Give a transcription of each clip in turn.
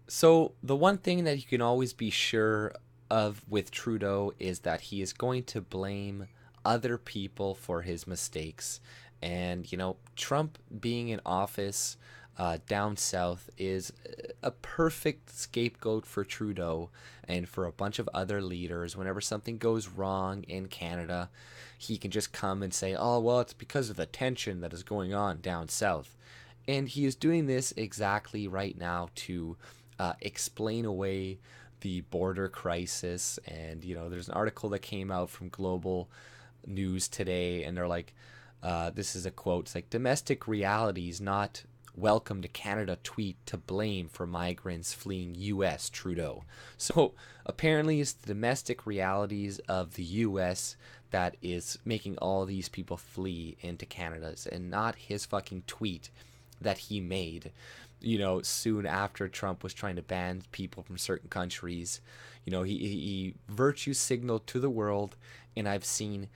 So the one thing that you can always be sure of with Trudeau is that he is going to blame other people for his mistakes. And, Trump being in office down south is a perfect scapegoat for Trudeau and for a bunch of other leaders. Whenever something goes wrong in Canada, he can just come and say, oh, well, it's because of the tension that is going on down south. And he is doing this exactly right now to explain away the border crisis. And, there's an article that came out from Global News today, and they're like, this is a quote, it's like, domestic realities not welcome to Canada tweet to blame for migrants fleeing US Trudeau. So apparently it's the domestic realities of the US that is making all these people flee into Canada, and not his fucking tweet that he made, soon after Trump was trying to ban people from certain countries. He virtue signaled to the world, and I've seen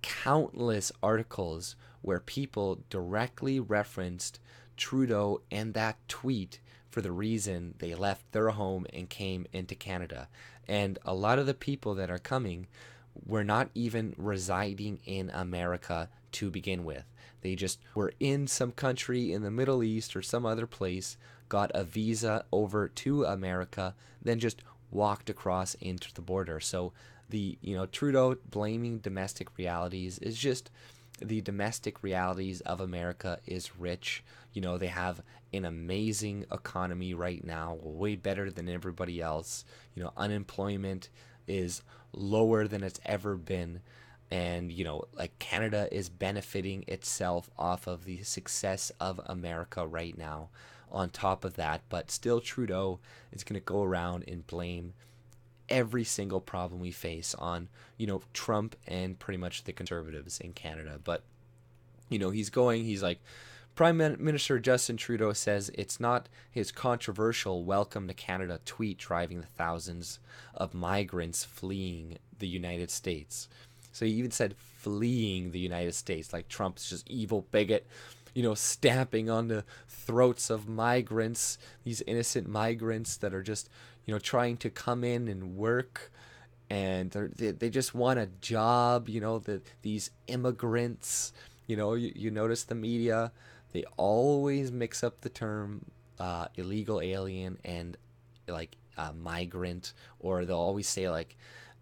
countless articles where people directly referenced Trudeau and that tweet for the reason they left their home and came into Canada. And a lot of the people that are coming were not even residing in America to begin with. They just were in some country in the Middle East or some other place, got a visa over to America, then just walked across into the border. So the, Trudeau blaming domestic realities is just the domestic realities of America is rich. They have an amazing economy right now, way better than everybody else. Unemployment is lower than it's ever been. And, like Canada is benefiting itself off of the success of America right now on top of that. But still, Trudeau is going to go around and blame every single problem we face on, Trump and pretty much the conservatives in Canada. But, he's like, Prime Minister Justin Trudeau says it's not his controversial welcome to Canada tweet driving the thousands of migrants fleeing the United States. So he even said fleeing the United States, like Trump's just evil bigot, stamping on the throats of migrants, these innocent migrants that are just, trying to come in and work, and they just want a job, these immigrants, you notice the media, they always mix up the term illegal alien and like migrant, or they'll always say like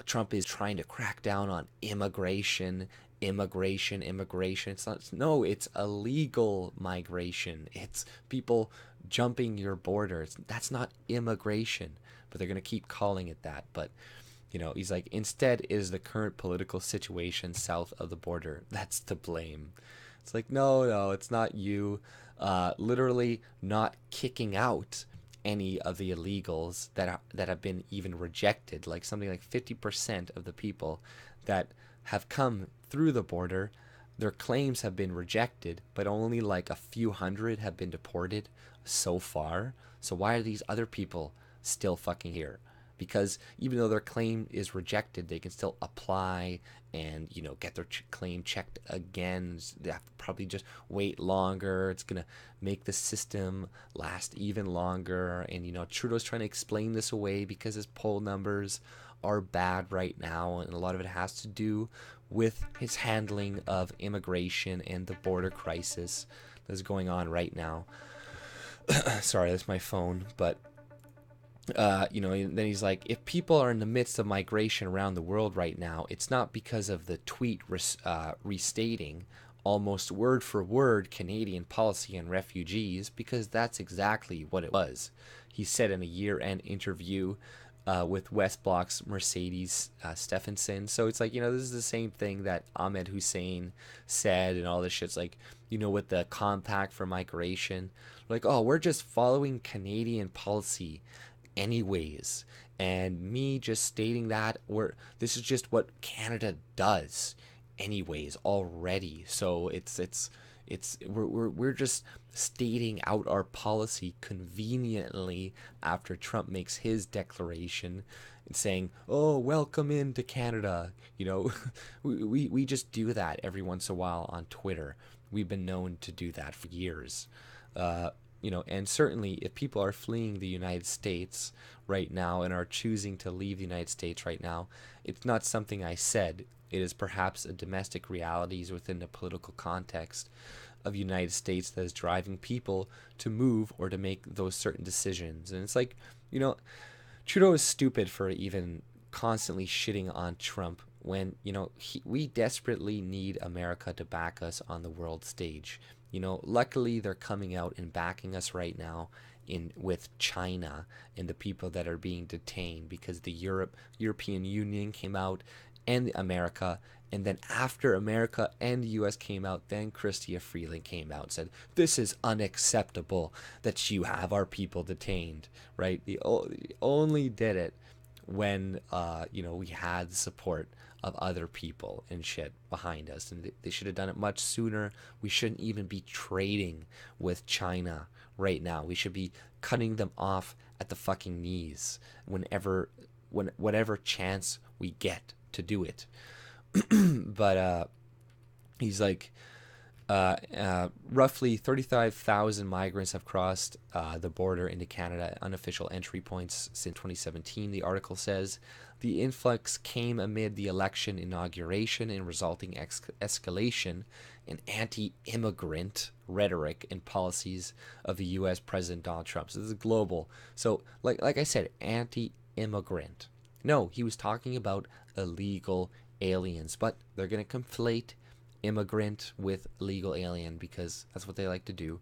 Trump is trying to crack down on immigration. It's not, no, it's illegal migration. It's people jumping your border. That's not immigration, but they're going to keep calling it that. But, he's like, instead is the current political situation south of the border. That's to blame. It's like, no, it's not you. Literally not kicking out any of the illegals that have been even rejected, like something like 50% of the people that have come through the border, their claims have been rejected, but only like a few hundred have been deported so far. So why are these other people still fucking here? Because even though their claim is rejected, they can still apply and, get their claim checked again. They have to probably just wait longer. It's going to make the system last even longer. And, Trudeau's trying to explain this away because his poll numbers are bad right now. And a lot of it has to do with his handling of immigration and the border crisis that's going on right now. Sorry, that's my phone. But then he's like, if people are in the midst of migration around the world right now, it's not because of the tweet restating almost word for word Canadian policy on refugees, because that's exactly what it was. He said in a year-end interview with Westblock's Mercedes Stephenson. So it's like, this is the same thing that Ahmed Hussein said and all this shit. It's like, with the compact for migration, like, oh, we're just following Canadian policy anyways, and me just stating that this is just what Canada does anyways already. So we're just stating out our policy conveniently after Trump makes his declaration and saying, oh, welcome into Canada. We just do that every once in a while on Twitter. We've been known to do that for years. and certainly if people are fleeing the United States right now and are choosing to leave the United States right now, it's not something I said. It is perhaps a domestic realities within the political context of the United States that is driving people to move or to make those certain decisions. And it's like, Trudeau is stupid for even constantly shitting on Trump when, we desperately need America to back us on the world stage. Luckily they're coming out and backing us right now with China and the people that are being detained, because the European Union came out and America, and then after America and the US came out, then Chrystia Freeland came out and said, this is unacceptable that you have our people detained, right? The only did it when we had the support of other people and shit behind us, and they should have done it much sooner. We shouldn't even be trading with China right now. We should be cutting them off at the fucking knees whatever chance we get to do it. But he's like, roughly 35,000 migrants have crossed the border into Canada at unofficial entry points since 2017, the article says. The influx came amid the election inauguration and resulting escalation in anti-immigrant rhetoric and policies of the U.S. President Donald Trump. So this is global. So like I said, anti-immigrant. No, he was talking about illegal aliens, but they're going to conflate immigrant with illegal alien because that's what they like to do.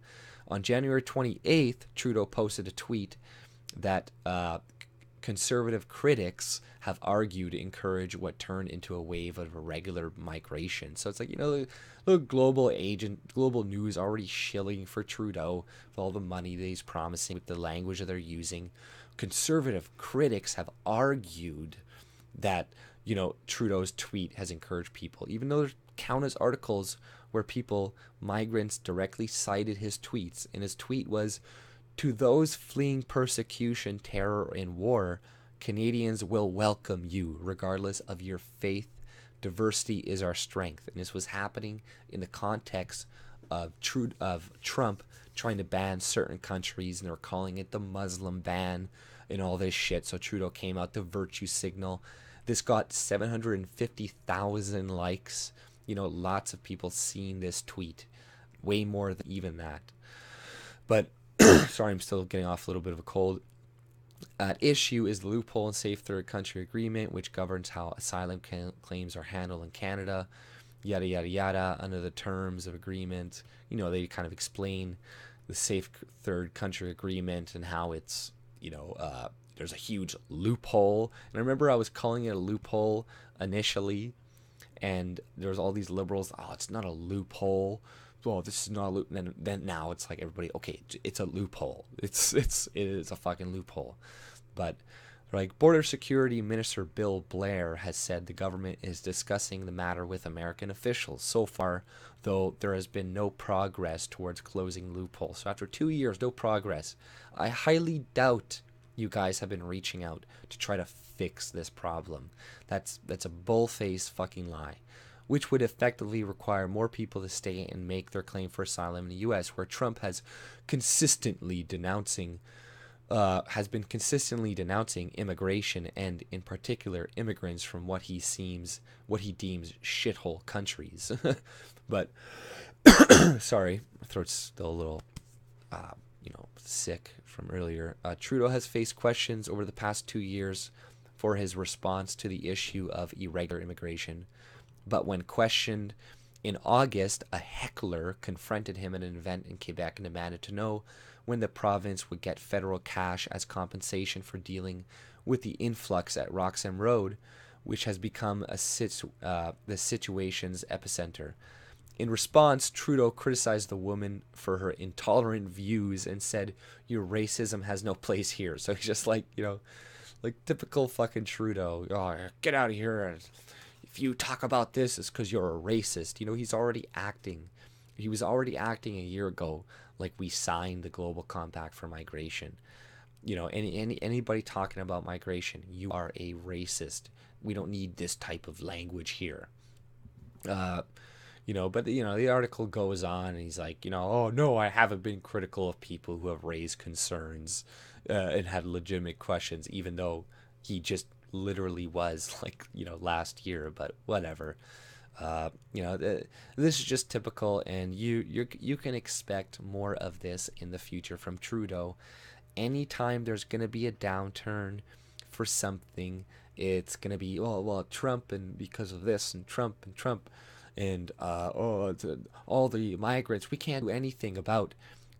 On January 28th, Trudeau posted a tweet that conservative critics have argued encourage what turned into a wave of irregular migration. So it's like, the global news already shilling for Trudeau with all the money that he's promising, with the language that they're using. Conservative critics have argued that, Trudeau's tweet has encouraged people, even though there's countless articles where migrants directly cited his tweets. And his tweet was, to those fleeing persecution, terror, and war, Canadians will welcome you regardless of your faith. Diversity is our strength. And this was happening in the context of Trump trying to ban certain countries, and they were calling it the Muslim ban and all this shit. So Trudeau came out, the virtue signal. This got 750,000 likes. Lots of people seeing this tweet. Way more than even that. But, sorry, I'm still getting off a little bit of a cold. At issue is the loophole in Safe Third Country Agreement, which governs how asylum claims are handled in Canada. Yada, yada, yada. Under the terms of agreement, they kind of explain the Safe Third Country Agreement and how it's, there's a huge loophole. And I remember I was calling it a loophole initially, and there's all these liberals, it's not a loophole. Oh, this is not a loop. And then now it's like everybody, okay, it's a loophole. It is a fucking loophole. But like, Border Security Minister Bill Blair has said the government is discussing the matter with American officials. So far, though, there has been no progress towards closing loopholes. So after 2 years, no progress. I highly doubt you guys have been reaching out to try to fix this problem. That's a bull-faced fucking lie, which would effectively require more people to stay and make their claim for asylum in the U.S., where Trump has been consistently denouncing immigration, and in particular immigrants from what he deems shithole countries. But sorry, my throat's still a little sick from earlier. Trudeau has faced questions over the past 2 years for his response to the issue of irregular immigration. But when questioned in August, a heckler confronted him at an event in Quebec and demanded to know when the province would get federal cash as compensation for dealing with the influx at Roxham Road, which has become the situation's epicenter. In response, Trudeau criticized the woman for her intolerant views and said, "Your racism has no place here." So he's just like, like typical fucking Trudeau. Oh, get out of here. If you talk about this, it's because you're a racist. He's already acting. He was already acting a year ago like we signed the Global Compact for Migration. Anybody talking about migration, you are a racist. We don't need this type of language here. But the article goes on, and he's like, oh no, I haven't been critical of people who have raised concerns and had legitimate questions, even though he just literally was like, last year. But whatever. This is just typical, and you can expect more of this in the future from Trudeau. Anytime there's gonna be a downturn for something, it's gonna be, oh well, Trump, and because of this, and Trump and Trump, and all the migrants. We can't do anything about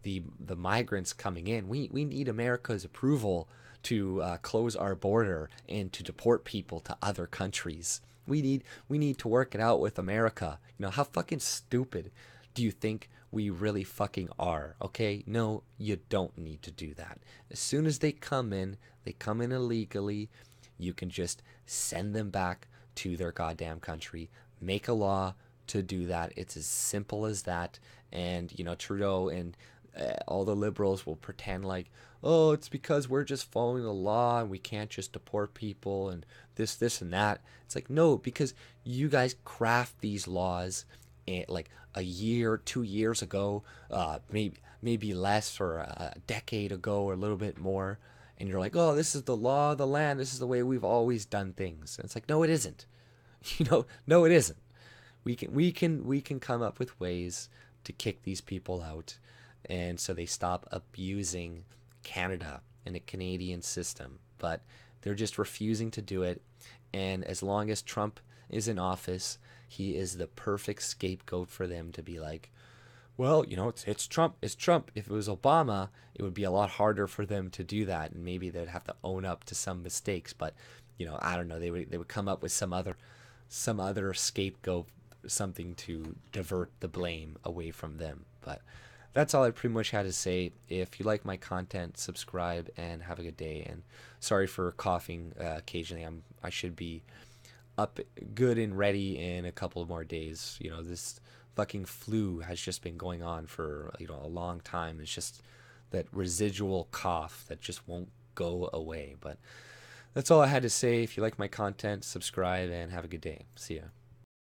the migrants coming in. We need America's approval to close our border and to deport people to other countries. We need to work it out with America. How fucking stupid do you think we really fucking are? Okay? No, you don't need to do that. As soon as they come in illegally, you can just send them back to their goddamn country. Make a law to do that. It's as simple as that. And Trudeau and all the liberals will pretend like, oh, it's because we're just following the law and we can't just deport people and this and that. It's like, no, because you guys craft these laws like a year, 2 years ago, maybe less, or a decade ago, or a little bit more, and you're like, oh, this is the law of the land, this is the way we've always done things. And it's like, no, it isn't. No, it isn't. We can come up with ways to kick these people out, and so they stop abusing Canada and the Canadian system. But they're just refusing to do it. And as long as Trump is in office, he is the perfect scapegoat for them to be like, well, it's Trump. It's Trump. If it was Obama, it would be a lot harder for them to do that, and maybe they'd have to own up to some mistakes. But I don't know. They would come up with some other scapegoat, something to divert the blame away from them. But that's all I pretty much had to say. If you like my content, subscribe and have a good day. And sorry for coughing occasionally. I should be up good and ready in a couple more days. This fucking flu has just been going on for a long time. It's just that residual cough that just won't go away. But that's all I had to say. If you like my content, subscribe and have a good day. See ya.